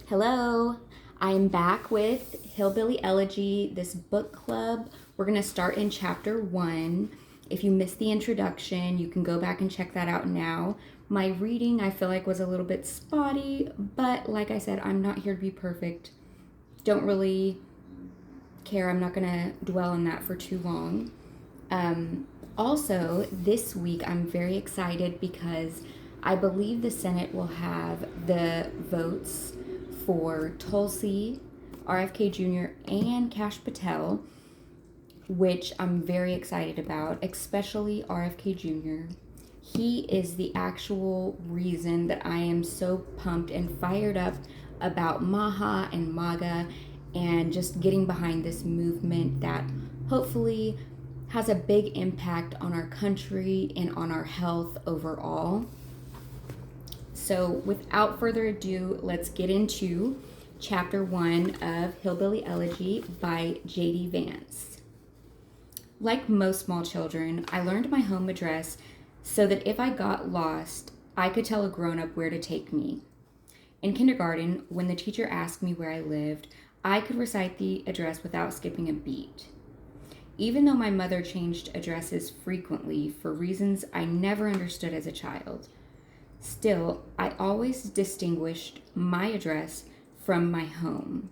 Hello, I am back with Hillbilly Elegy, this book club. We're going to start in chapter 1. If you missed the introduction, you can go back and check that out now. My reading, I feel like, was a little bit spotty, but like I said, I'm not here to be perfect. Don't really care. I'm not going to dwell on that for too long. Also, this week, I'm very excited because I believe the Senate will have the votes for Tulsi, RFK Jr., and Kash Patel, which I'm very excited about, especially RFK Jr. He is the actual reason that I am so pumped and fired up about Maha and MAGA and just getting behind this movement that hopefully has a big impact on our country and on our health overall. So without further ado, let's get into chapter 1 of Hillbilly Elegy by J.D. Vance. Like most small children, I learned my home address so that if I got lost, I could tell a grown-up where to take me. In kindergarten, when the teacher asked me where I lived, I could recite the address without skipping a beat. Even though my mother changed addresses frequently for reasons I never understood as a child, still, I always distinguished my address from my home.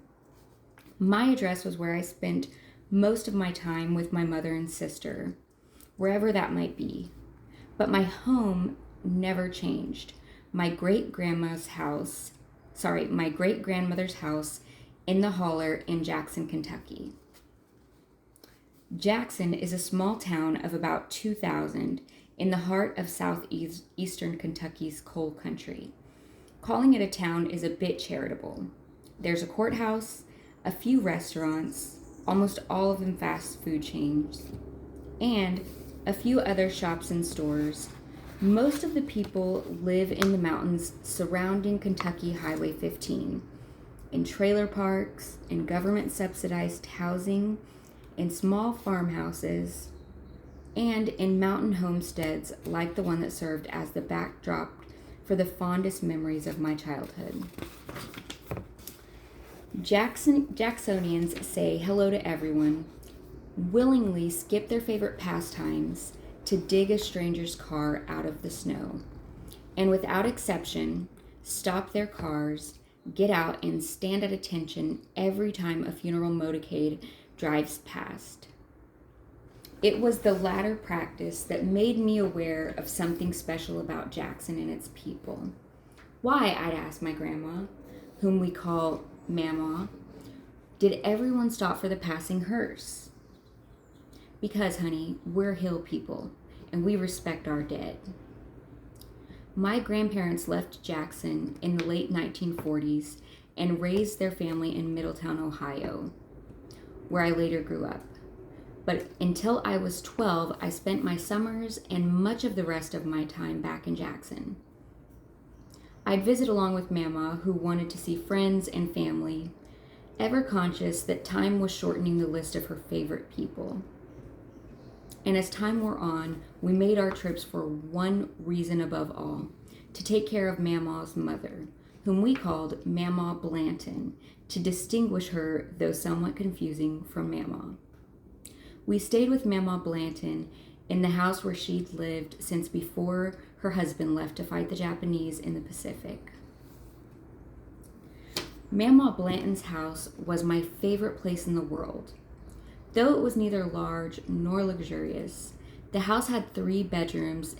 My address was where I spent most of my time with my mother and sister, wherever that might be. But my home never changed. My great-grandmother's house in the holler in Jackson, Kentucky. Jackson is a small town of about 2,000 in the heart of southeastern Kentucky's coal country. Calling it a town is a bit charitable. There's a courthouse, a few restaurants, almost all of them fast food chains, and a few other shops and stores. Most of the people live in the mountains surrounding Kentucky Highway 15, in trailer parks, in government-subsidized housing, in small farmhouses, and in mountain homesteads like the one that served as the backdrop for the fondest memories of my childhood. Jacksonians say hello to everyone, willingly skip their favorite pastimes to dig a stranger's car out of the snow, and without exception, stop their cars, get out, and stand at attention every time a funeral motorcade drives past. It was the latter practice that made me aware of something special about Jackson and its people. Why, I'd ask my grandma, whom we call Mama, did everyone stop for the passing hearse? Because, honey, we're hill people, and we respect our dead. My grandparents left Jackson in the late 1940s and raised their family in Middletown, Ohio, where I later grew up. But until I was 12, I spent my summers and much of the rest of my time back in Jackson. I'd visit along with Mama, who wanted to see friends and family, ever conscious that time was shortening the list of her favorite people. And as time wore on, we made our trips for one reason above all, to take care of Mama's mother, whom we called Mama Blanton, to distinguish her, though somewhat confusing, from Mama. We stayed with Mama Blanton in the house where she'd lived since before her husband left to fight the Japanese in the Pacific. Mama Blanton's house was my favorite place in the world. Though it was neither large nor luxurious, the house had 3 bedrooms.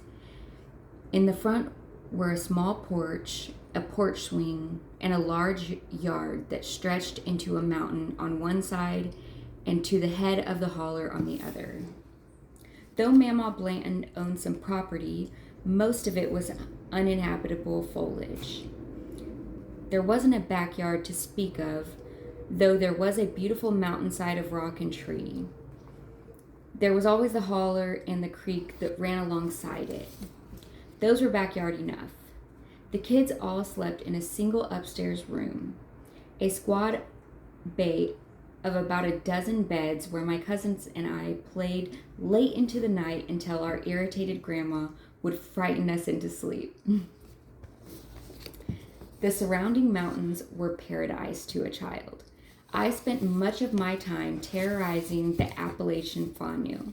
In the front were a small porch, a porch swing, and a large yard that stretched into a mountain on one side and to the head of the holler on the other. Though Mama Blanton owned some property, most of it was uninhabitable foliage. There wasn't a backyard to speak of, though there was a beautiful mountainside of rock and tree. There was always the holler and the creek that ran alongside it. Those were backyard enough. The kids all slept in a single upstairs room, a squad bay of about a dozen beds where my cousins and I played late into the night until our irritated grandma would frighten us into sleep. The surrounding mountains were paradise to a child. I spent much of my time terrorizing the Appalachian fauna.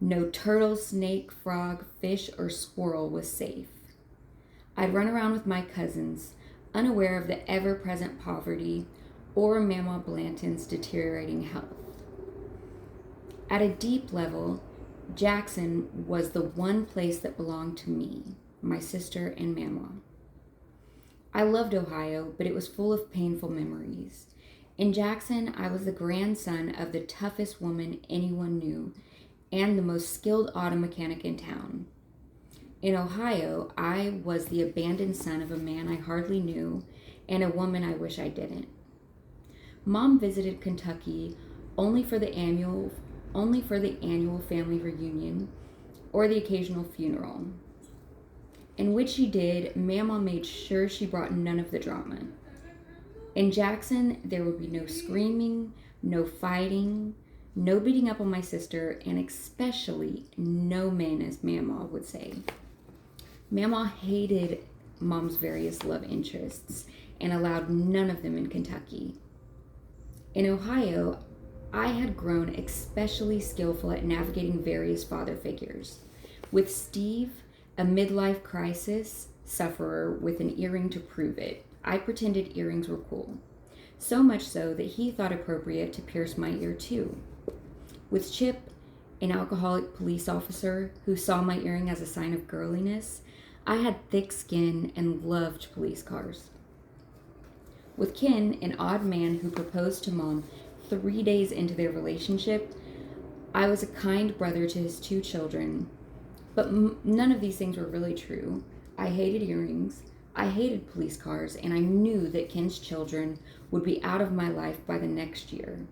No turtle, snake, frog, fish, or squirrel was safe. I'd run around with my cousins, unaware of the ever-present poverty or Mama Blanton's deteriorating health. At a deep level, Jackson was the one place that belonged to me, my sister, and Mama. I loved Ohio, but it was full of painful memories. In Jackson, I was the grandson of the toughest woman anyone knew and the most skilled auto mechanic in town. In Ohio, I was the abandoned son of a man I hardly knew and a woman I wish I didn't. Mom visited Kentucky only for the annual family reunion or the occasional funeral. And which she did, Mama made sure she brought none of the drama. In Jackson, there would be no screaming, no fighting, no beating up on my sister, and especially no men, as Mama would say. Mama hated Mom's various love interests and allowed none of them in Kentucky. In Ohio, I had grown especially skillful at navigating various father figures. With Steve, a midlife crisis sufferer with an earring to prove it, I pretended earrings were cool. So much so that he thought appropriate to pierce my ear too. With Chip, an alcoholic police officer who saw my earring as a sign of girliness, I had thick skin and loved police cars. With Ken, an odd man who proposed to Mom 3 days into their relationship, I was a kind brother to his 2 children, but none of these things were really true. I hated earrings, I hated police cars, and I knew that Ken's children would be out of my life by the next year.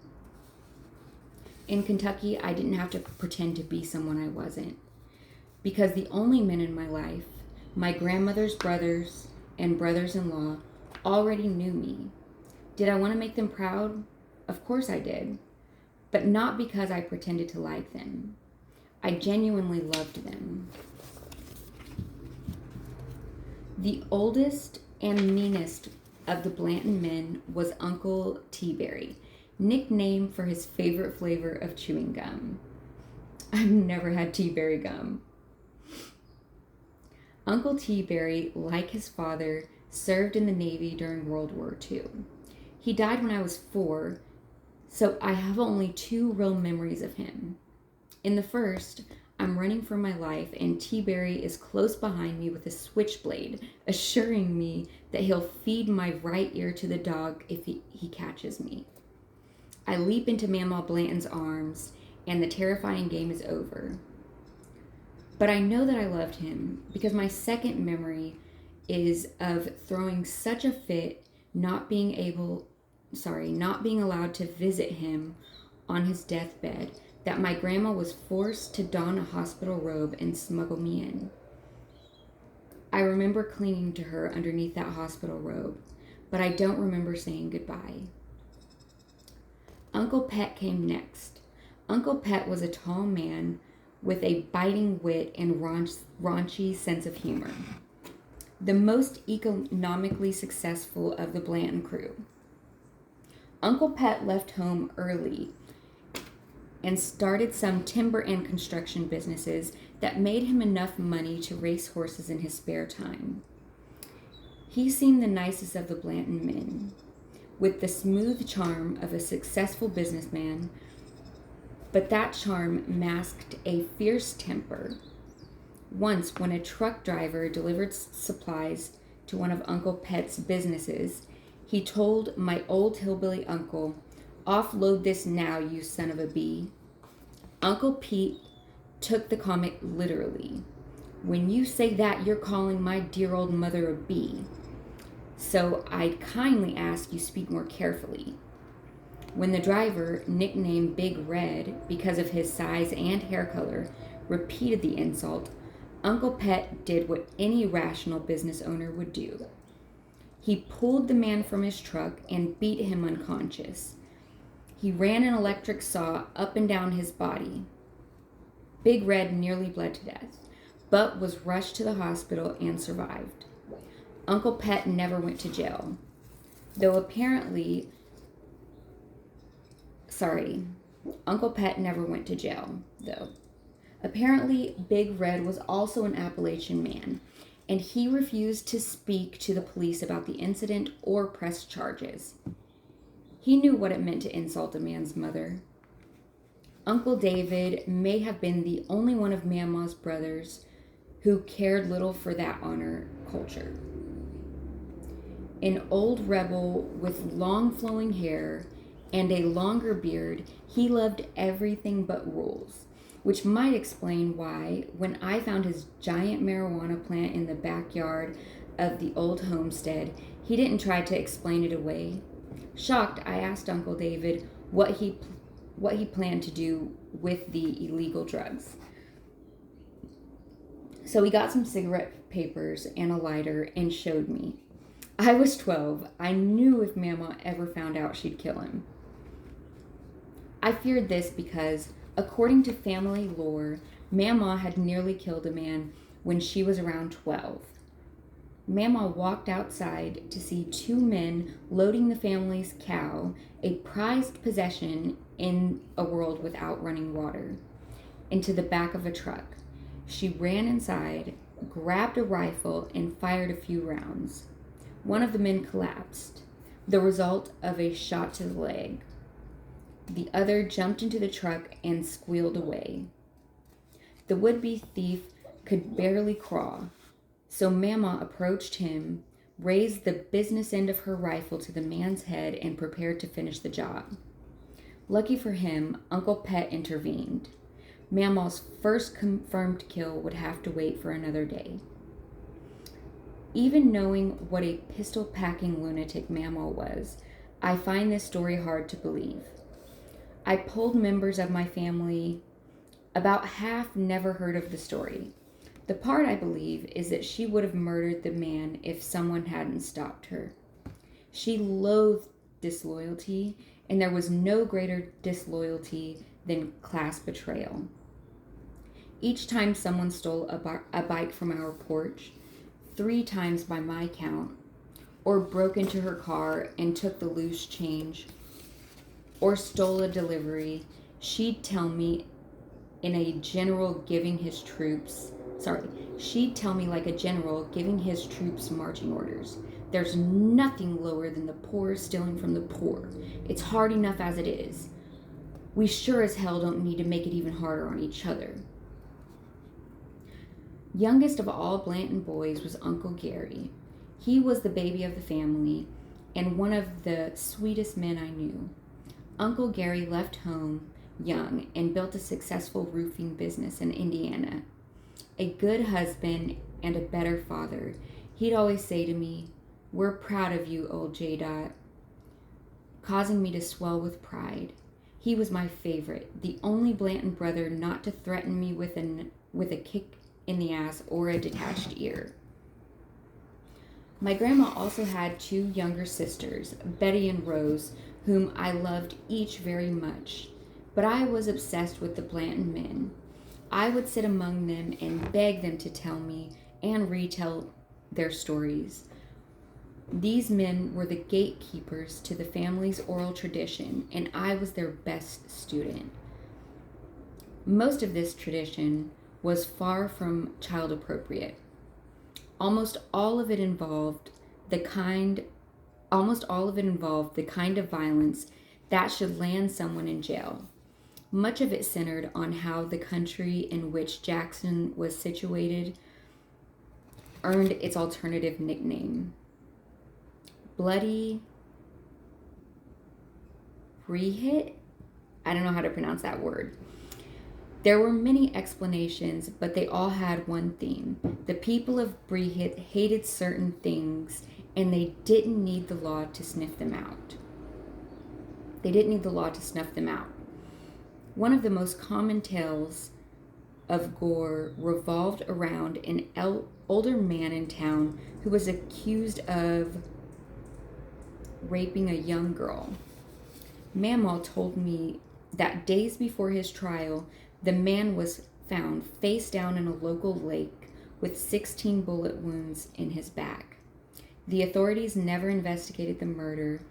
In Kentucky, I didn't have to pretend to be someone I wasn't, because the only men in my life, my grandmother's brothers and brothers-in-law, already knew me. Did I want to make them proud? Of course I did, but not because I pretended to like them. I genuinely loved them. The oldest and meanest of the Blanton men was Uncle T-Berry, nicknamed for his favorite flavor of chewing gum. I've never had T-Berry gum. Uncle T-Berry, like his father, served in the Navy during World War II. He died when I was 4, so I have only 2 real memories of him. In the first, I'm running for my life, and T-Berry is close behind me with a switchblade, assuring me that he'll feed my right ear to the dog if he catches me. I leap into Mama Blanton's arms, and the terrifying game is over. But I know that I loved him, because my second memory is of throwing such a fit, not being allowed to visit him on his deathbed, that my grandma was forced to don a hospital robe and smuggle me in. I remember clinging to her underneath that hospital robe, but I don't remember saying goodbye. Uncle Pet came next. Uncle Pet was a tall man with a biting wit and raunchy sense of humor. The most economically successful of the Blanton crew. Uncle Pet left home early and started some timber and construction businesses that made him enough money to race horses in his spare time. He seemed the nicest of the Blanton men, with the smooth charm of a successful businessman, but that charm masked a fierce temper. Once, when a truck driver delivered supplies to one of Uncle Pet's businesses, he told my old hillbilly uncle, "Offload this now, you son of a bee." Uncle Pete took the comment literally. "When you say that, you're calling my dear old mother a bee. So I'd kindly ask you speak more carefully." When the driver, nicknamed Big Red because of his size and hair color, repeated the insult, Uncle Pet did what any rational business owner would do. He pulled the man from his truck and beat him unconscious. He ran an electric saw up and down his body. Big Red nearly bled to death, but was rushed to the hospital and survived. Uncle Pet never went to jail. Though apparently, Uncle Pet never went to jail, though. Apparently, Big Red was also an Appalachian man, and he refused to speak to the police about the incident or press charges. He knew what it meant to insult a man's mother. Uncle David may have been the only one of Mama's brothers who cared little for that honor culture. An old rebel with long flowing hair and a longer beard, he loved everything but rules, which might explain why, when I found his giant marijuana plant in the backyard of the old homestead, he didn't try to explain it away. Shocked, I asked Uncle David what he planned to do with the illegal drugs. So he got some cigarette papers and a lighter and showed me. I was 12. I knew if Mama ever found out, she'd kill him. I feared this because, according to family lore, Mama had nearly killed a man when she was around 12. Mama walked outside to see two men loading the family's cow, a prized possession in a world without running water, into the back of a truck. She ran inside, grabbed a rifle, and fired a few rounds. One of the men collapsed, the result of a shot to the leg. The other jumped into the truck and squealed away. The would-be thief could barely crawl, so Mama approached him, raised the business end of her rifle to the man's head, and prepared to finish the job. Lucky for him, Uncle Pet intervened. Mama's first confirmed kill would have to wait for another day. Even knowing what a pistol-packing lunatic Mama was, I find this story hard to believe. I polled members of my family. About half never heard of the story. The part I believe is that she would have murdered the man if someone hadn't stopped her. She loathed disloyalty, and there was no greater disloyalty than class betrayal. Each time someone stole a bike from our porch, 3 times by my count, or broke into her car and took the loose change, or stole a delivery, she'd tell me like a general giving his troops marching orders. There's nothing lower than the poor stealing from the poor. It's hard enough as it is. We sure as hell don't need to make it even harder on each other. Youngest of all Blanton boys was Uncle Gary. He was the baby of the family and one of the sweetest men I knew. Uncle Gary left home young and built a successful roofing business in Indiana. A good husband and a better father. He'd always say to me, "We're proud of you, old J-Dot," causing me to swell with pride. He was my favorite, the only Blanton brother not to threaten me with a kick in the ass or a detached ear. My grandma also had 2 younger sisters, Betty and Rose, whom I loved each very much, but I was obsessed with the Blanton men. I would sit among them and beg them to tell me and retell their stories. These men were the gatekeepers to the family's oral tradition, and I was their best student. Most of this tradition was far from child appropriate. Almost all of it involved the kind of violence that should land someone in jail. Much of it centered on how the country in which Jackson was situated earned its alternative nickname. Bloody Rehit? I don't know how to pronounce that word. There were many explanations, but they all had one theme. The people of Brehit hated certain things, and they didn't need the law to sniff them out. One of the most common tales of gore revolved around an older man in town who was accused of raping a young girl. Mamaw told me that days before his trial, the man was found face down in a local lake with 16 bullet wounds in his back. The authorities never investigated the murder,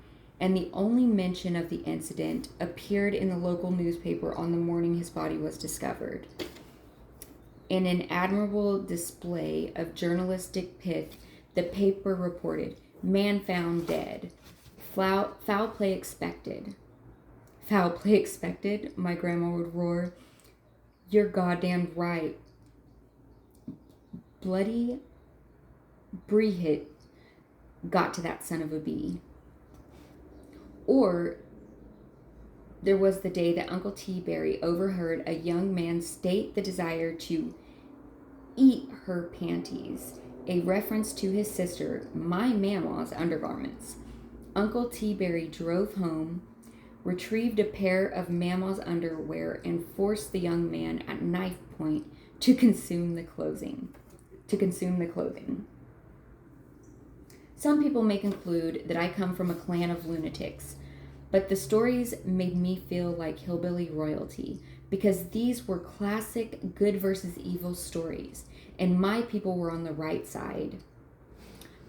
and the only mention of the incident appeared in the local newspaper on the morning his body was discovered. In an admirable display of journalistic pith, the paper reported, "Man found dead. Foul play expected." "Foul play expected?" my grandma would roar. "You're goddamn right. Bloody Brehit got to that son of a bee." Or there was the day that Uncle T. Berry overheard a young man state the desire to eat her panties, a reference to his sister, my mama's undergarments. Uncle T. Berry drove home, retrieved a pair of mama's underwear, and forced the young man at knife point to consume the clothing. Some people may conclude that I come from a clan of lunatics, but the stories made me feel like hillbilly royalty, because these were classic good versus evil stories, and my people were on the right side.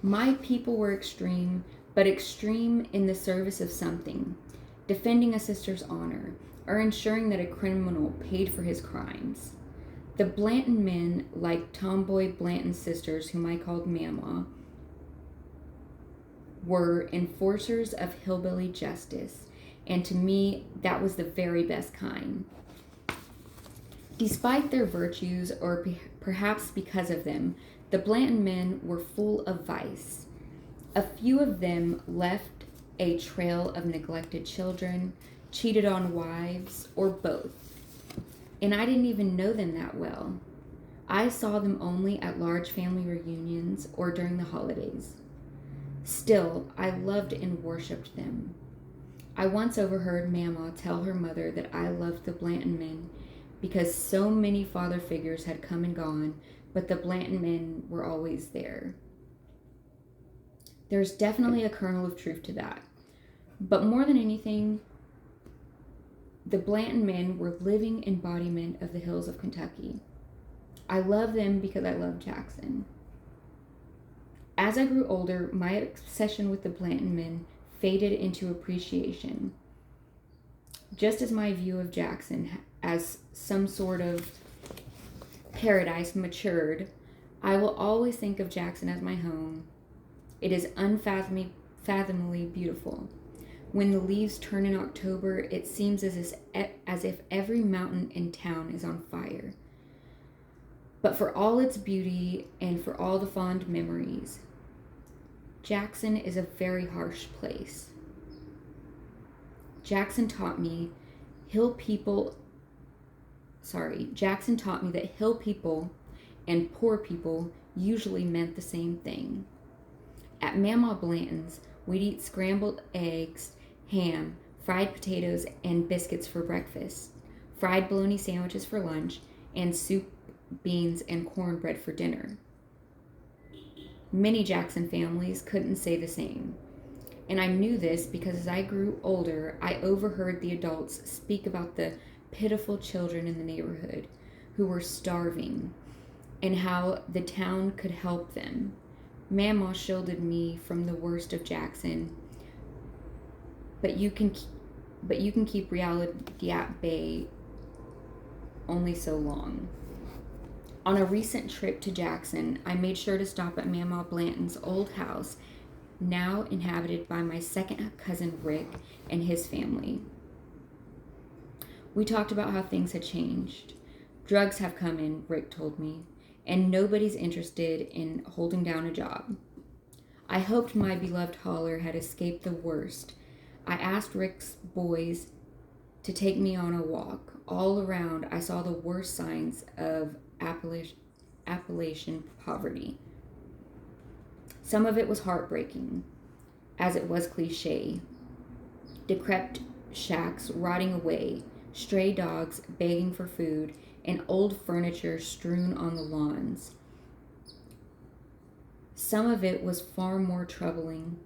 My people were extreme, but extreme in the service of something, defending a sister's honor, or ensuring that a criminal paid for his crimes. The Blanton men, like tomboy Blanton sisters, whom I called Mama, were enforcers of hillbilly justice, and to me, that was the very best kind. Despite their virtues, or perhaps because of them, the Blanton men were full of vice. A few of them left a trail of neglected children, cheated on wives, or both. And I didn't even know them that well. I saw them only at large family reunions or during the holidays. Still, I loved and worshipped them. I once overheard Mama tell her mother that I loved the Blanton men because so many father figures had come and gone, but the Blanton men were always there. There's definitely a kernel of truth to that. But more than anything, the Blanton men were living embodiment of the hills of Kentucky. I love them because I love Jackson. As I grew older, my obsession with the Blanton men faded into appreciation. Just as my view of Jackson as some sort of paradise matured, I will always think of Jackson as my home. It is unfathomably beautiful. When the leaves turn in October, it seems as if every mountain in town is on fire. But for all its beauty and for all the fond memories, Jackson is a very harsh place. Jackson taught me that hill people and poor people usually meant the same thing. At Mama Blanton's, we'd eat scrambled eggs, ham, fried potatoes, and biscuits for breakfast, fried bologna sandwiches for lunch, and soup, beans, and cornbread for dinner. Many Jackson families couldn't say the same. And I knew this because as I grew older, I overheard the adults speak about the pitiful children in the neighborhood who were starving and how the town could help them. Mama shielded me from the worst of Jackson, but you can keep reality at bay only so long. On a recent trip to Jackson, I made sure to stop at Mama Blanton's old house, now inhabited by my second cousin Rick and his family. We talked about how things had changed. Drugs have come in, Rick told me, and nobody's interested in holding down a job. I hoped my beloved holler had escaped the worst. I asked Rick's boys to take me on a walk. All around, I saw the worst signs of Appalachian poverty. Some of it was heartbreaking, as it was cliche. Decrepit shacks rotting away, stray dogs begging for food, and old furniture strewn on the lawns. Some of it was far more troubling.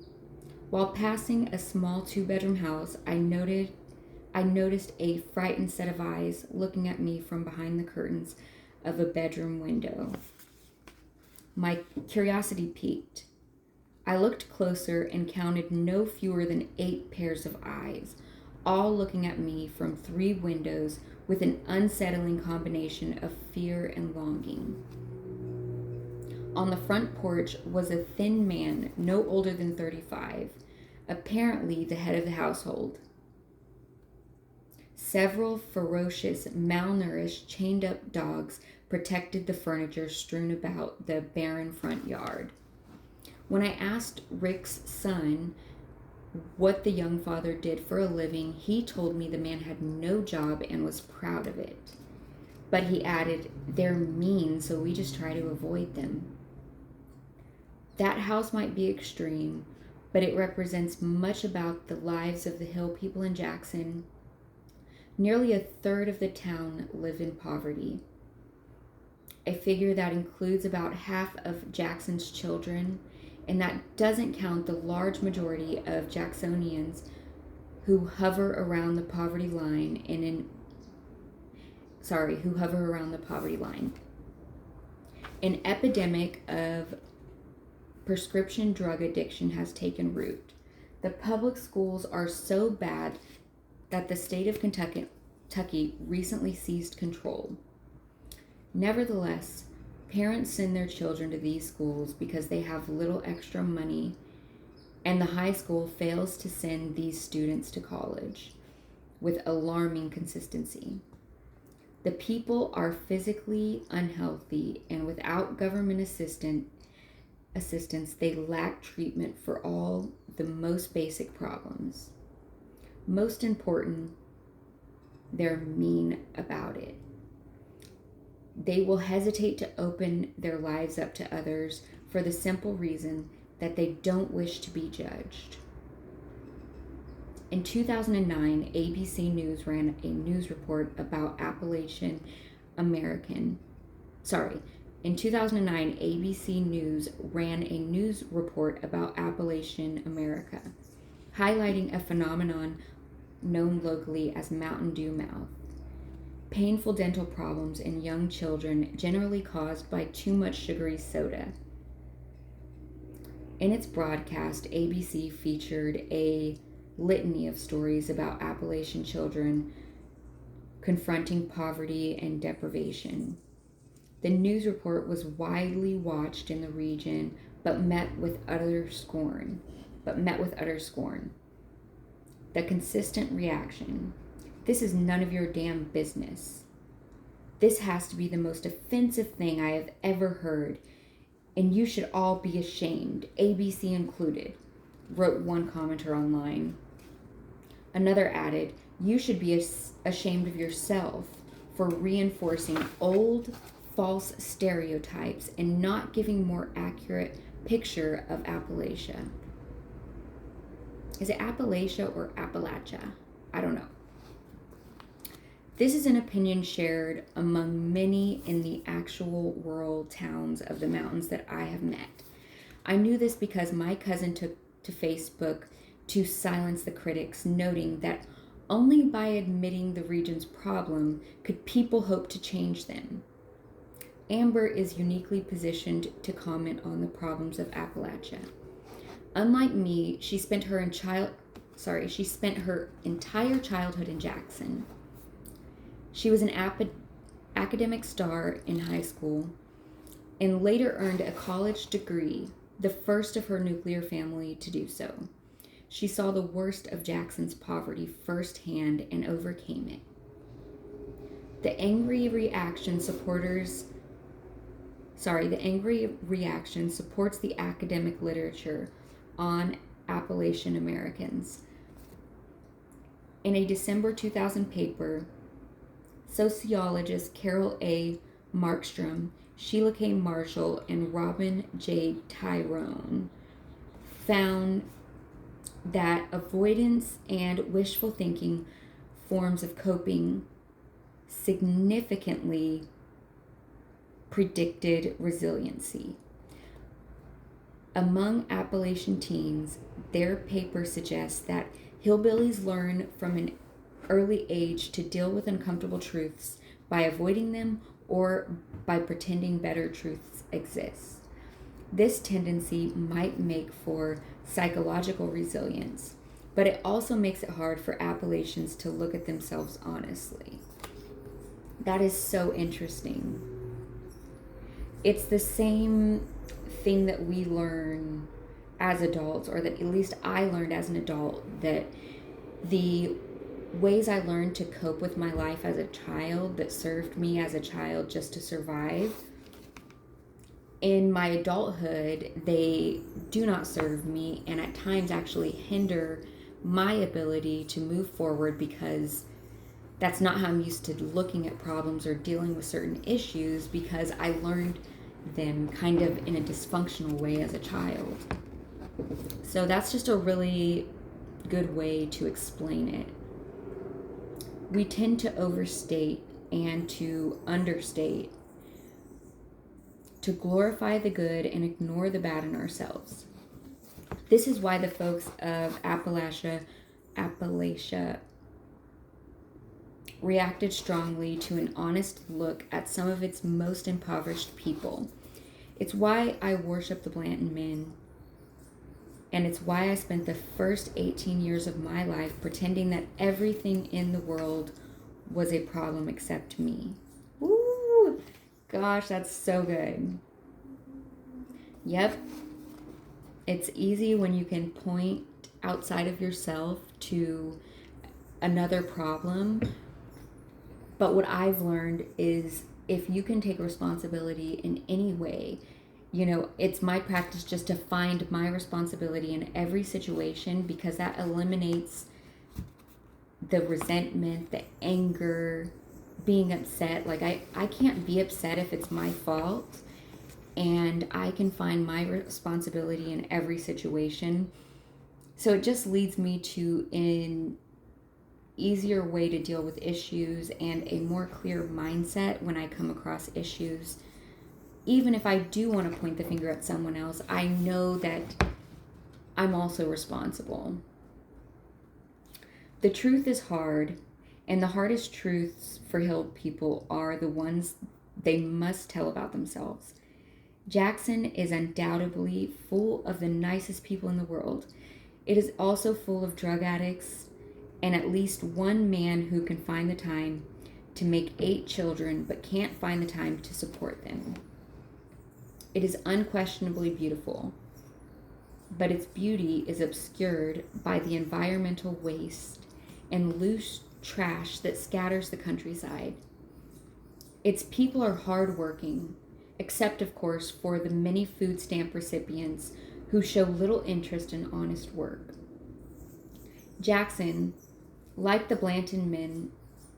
While passing a small 2-bedroom house, I noticed a frightened set of eyes looking at me from behind the curtains of a bedroom window. My curiosity piqued. I looked closer and counted no fewer than 8 pairs of eyes, all looking at me from 3 windows with an unsettling combination of fear and longing. On the front porch was a thin man, no older than 35, apparently the head of the household. Several ferocious, malnourished, chained-up dogs protected the furniture strewn about the barren front yard. When I asked Rick's son what the young father did for a living, he told me the man had no job and was proud of it. But he added, "They're mean, so we just try to avoid them." That house might be extreme, but it represents much about the lives of the Hill people in Jackson. Nearly a third of the town live in poverty, a figure that includes about half of Jackson's children, and that doesn't count the large majority of Jacksonians who hover around the poverty line An epidemic of prescription drug addiction has taken root. The public schools are so bad that the state of Kentucky recently seized control. Nevertheless, parents send their children to these schools because they have little extra money, and the high school fails to send these students to college with alarming consistency. The people are physically unhealthy, and without government assistance, they lack treatment for all the most basic problems. Most important, they're mean about it. They will hesitate to open their lives up to others for the simple reason that they don't wish to be judged. In 2009, ABC News ran a news report about In 2009, ABC News ran a news report about Appalachian America, highlighting a phenomenon known locally as Mountain Dew mouth. Painful dental problems in young children generally caused by too much sugary soda. In its broadcast, ABC featured a litany of stories about Appalachian children confronting poverty and deprivation. The news report was widely watched in the region, but met with utter scorn. The consistent reaction: "This is none of your damn business. This has to be the most offensive thing I have ever heard, and you should all be ashamed, ABC included," wrote one commenter online. Another added, "You should be ashamed of yourself for reinforcing old, false stereotypes and not giving more accurate picture of Appalachia." Is it Appalachia or Appalachia? I don't know. This is an opinion shared among many in the actual rural towns of the mountains that I have met. I knew this because my cousin took to Facebook to silence the critics, noting that only by admitting the region's problem could people hope to change them. Amber is uniquely positioned to comment on the problems of Appalachia. Unlike me, she spent her entire childhood in Jackson. She was an academic star in high school and later earned a college degree, the first of her nuclear family to do so. She saw the worst of Jackson's poverty firsthand and overcame it. The angry reaction supports the academic literature on Appalachian Americans. In a December 2000 paper, sociologists Carol A. Markstrom, Sheila K. Marshall, and Robin J. Tyrone found that avoidance and wishful thinking forms of coping significantly predicted resiliency. Among Appalachian teens, their paper suggests that hillbillies learn from an early age to deal with uncomfortable truths by avoiding them or by pretending better truths exist. This tendency might make for psychological resilience, but it also makes it hard for Appalachians to look at themselves honestly. That is so interesting. It's the same thing that we learn as adults, or that at least I learned as an adult, that the ways I learned to cope with my life as a child that served me as a child just to survive, in my adulthood, they do not serve me and at times actually hinder my ability to move forward, because that's not how I'm used to looking at problems or dealing with certain issues, because I learned them kind of in a dysfunctional way as a child. So that's just a really good way to explain it. We tend to overstate and to understate, to glorify the good and ignore the bad in ourselves. This is why the folks of Appalachia reacted strongly to an honest look at some of its most impoverished people. It's why I worship the Blanton men, and it's why I spent the first 18 years of my life pretending that everything in the world was a problem except me. Woo! Gosh, that's so good. Yep. It's easy when you can point outside of yourself to another problem. But what I've learned is, if you can take responsibility in any way, it's my practice just to find my responsibility in every situation, because that eliminates the resentment, the anger, being upset. Like I can't be upset if it's my fault, and I can find my responsibility in every situation. So it just leads me to an easier way to deal with issues and a more clear mindset when I come across issues. Even if I do want to point the finger at someone else, I know that I'm also responsible. The truth is hard, and the hardest truths for Hill people are the ones they must tell about themselves. Jackson is undoubtedly full of the nicest people in the world. It is also full of drug addicts and at least one man who can find the time to make 8 children but can't find the time to support them. It is unquestionably beautiful, but its beauty is obscured by the environmental waste and loose trash that scatters the countryside. Its people are hardworking, except, of course, for the many food stamp recipients who show little interest in honest work. Jackson, like the Blanton men,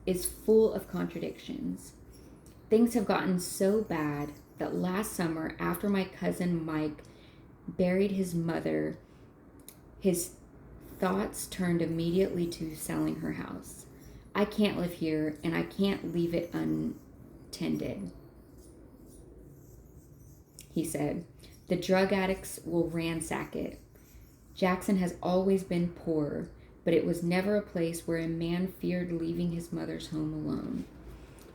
is full of contradictions. Things have gotten so bad that last summer, after my cousin Mike buried his mother, his thoughts turned immediately to selling her house. I can't live here, and I can't leave it untended, he said. The drug addicts will ransack it. Jackson has always been poor, but it was never a place where a man feared leaving his mother's home alone.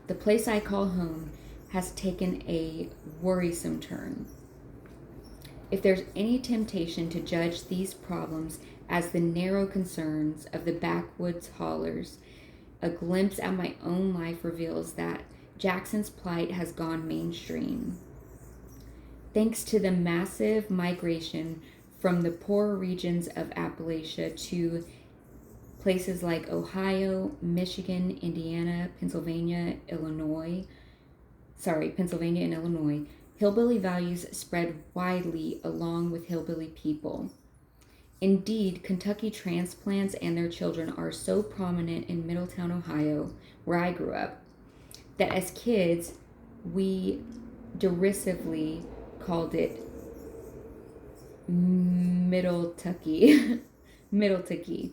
The place I call home has taken a worrisome turn. If there's any temptation to judge these problems as the narrow concerns of the backwoods haulers, a glimpse at my own life reveals that Jackson's plight has gone mainstream. Thanks to the massive migration from the poorer regions of Appalachia to places like Ohio, Michigan, Indiana, Pennsylvania, and Illinois, hillbilly values spread widely along with hillbilly people. Indeed, Kentucky transplants and their children are so prominent in Middletown, Ohio, where I grew up, that as kids, we derisively called it Middletucky. Middletucky.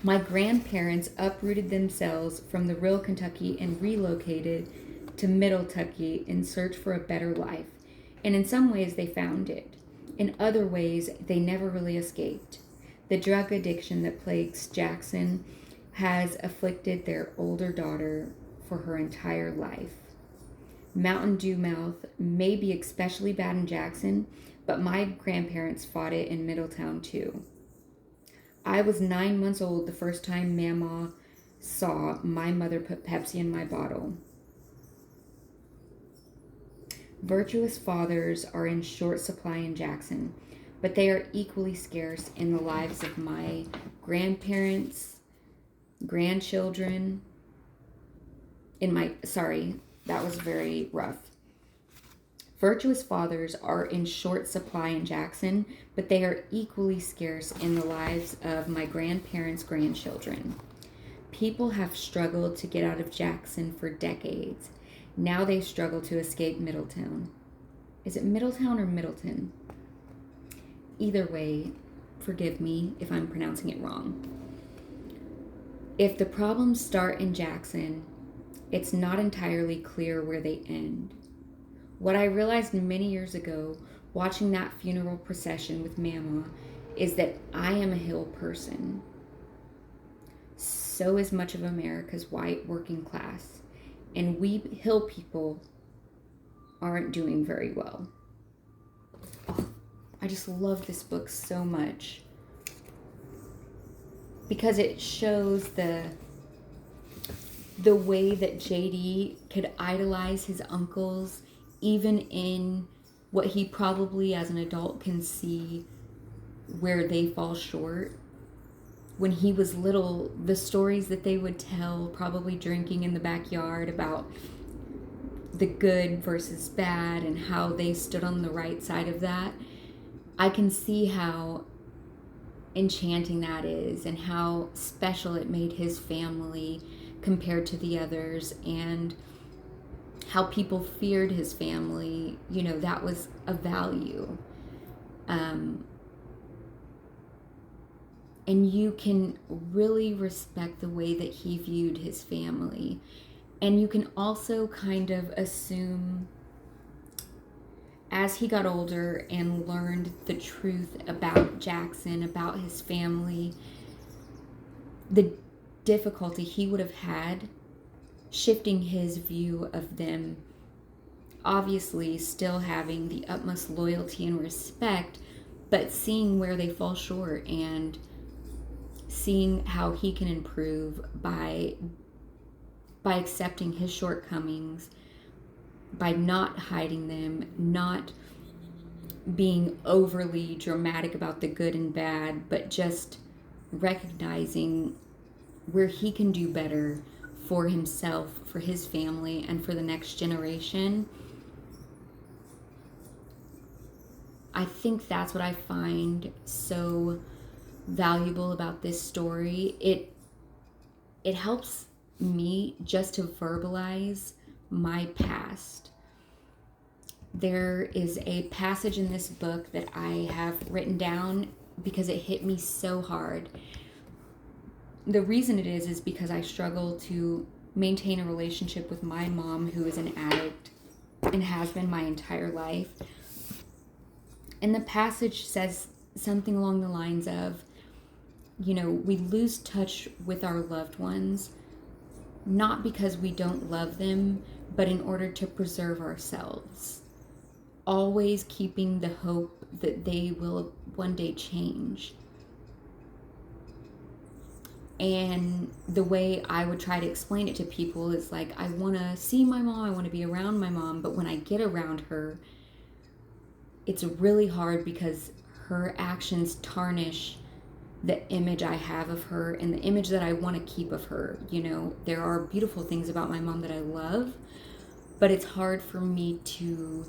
My grandparents uprooted themselves from the real Kentucky and relocated to Middletucky in search for a better life, and in some ways they found it. In other ways, they never really escaped. The drug addiction that plagues Jackson has afflicted their older daughter for her entire life. Mountain Dew mouth may be especially bad in Jackson, but my grandparents fought it in Middletown too. I was 9 months old the first time Mama saw my mother put Pepsi in my bottle. Virtuous fathers are in short supply in Jackson, but they are equally scarce in the lives of my grandparents, grandchildren, that was very rough. Virtuous fathers are in short supply in Jackson, but they are equally scarce in the lives of my grandparents' grandchildren. People have struggled to get out of Jackson for decades. Now they struggle to escape Middletown. Is it Middletown or Middleton? Either way, forgive me if I'm pronouncing it wrong. If the problems start in Jackson, it's not entirely clear where they end. What I realized many years ago, watching that funeral procession with Mama, is that I am a Hill person. So is much of America's white working class. And we Hill people aren't doing very well. I just love this book so much because it shows the way that JD could idolize his uncles, even in what he probably as an adult can see where they fall short. When he was little, the stories that they would tell, probably drinking in the backyard, about the good versus bad and how they stood on the right side of that, I can see how enchanting that is and how special it made his family compared to the others, and how people feared his family. You know, that was a value. And you can really respect the way that he viewed his family. And you can also kind of assume, as he got older and learned the truth about Jackson, about his family, the difficulty he would have had shifting his view of them, obviously still having the utmost loyalty and respect, but seeing where they fall short and seeing how he can improve by accepting his shortcomings, by not hiding them, not being overly dramatic about the good and bad, but just recognizing where he can do better for himself, for his family, and for the next generation. I think that's what I find so valuable about this story. It helps me just to verbalize my past. There is a passage in this book that I have written down because it hit me so hard. The reason it is because I struggle to maintain a relationship with my mom, who is an addict and has been my entire life. And the passage says something along the lines of, you know, we lose touch with our loved ones, not because we don't love them, but in order to preserve ourselves. Always keeping the hope that they will one day change. And the way I would try to explain it to people is like, I want to see my mom, I want to be around my mom, but when I get around her, it's really hard because her actions tarnish the image I have of her and the image that I want to keep of her. You know, there are beautiful things about my mom that I love, but it's hard for me to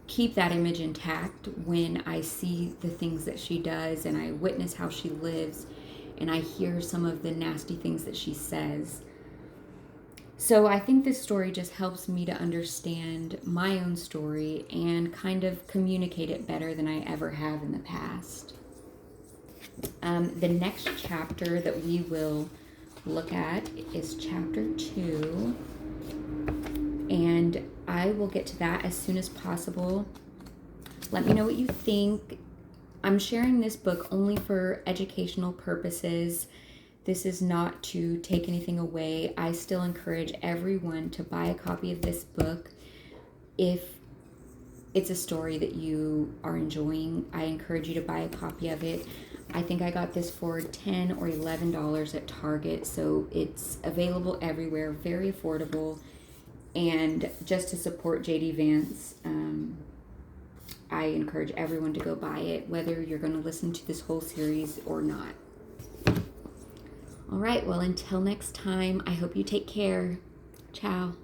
keep that image intact when I see the things that she does and I witness how she lives and I hear some of the nasty things that she says. So I think this story just helps me to understand my own story and kind of communicate it better than I ever have in the past. The next chapter that we will look at is chapter 2, and I will get to that as soon as possible. Let me know what you think. I'm sharing this book only for educational purposes. This is not to take anything away. I still encourage everyone to buy a copy of this book. If it's a story that you are enjoying, I encourage you to buy a copy of it. I think I got this for $10 or $11 at Target, so it's available everywhere, very affordable. And just to support J.D. Vance, I encourage everyone to go buy it, whether you're going to listen to this whole series or not. All right, well, until next time, I hope you take care. Ciao.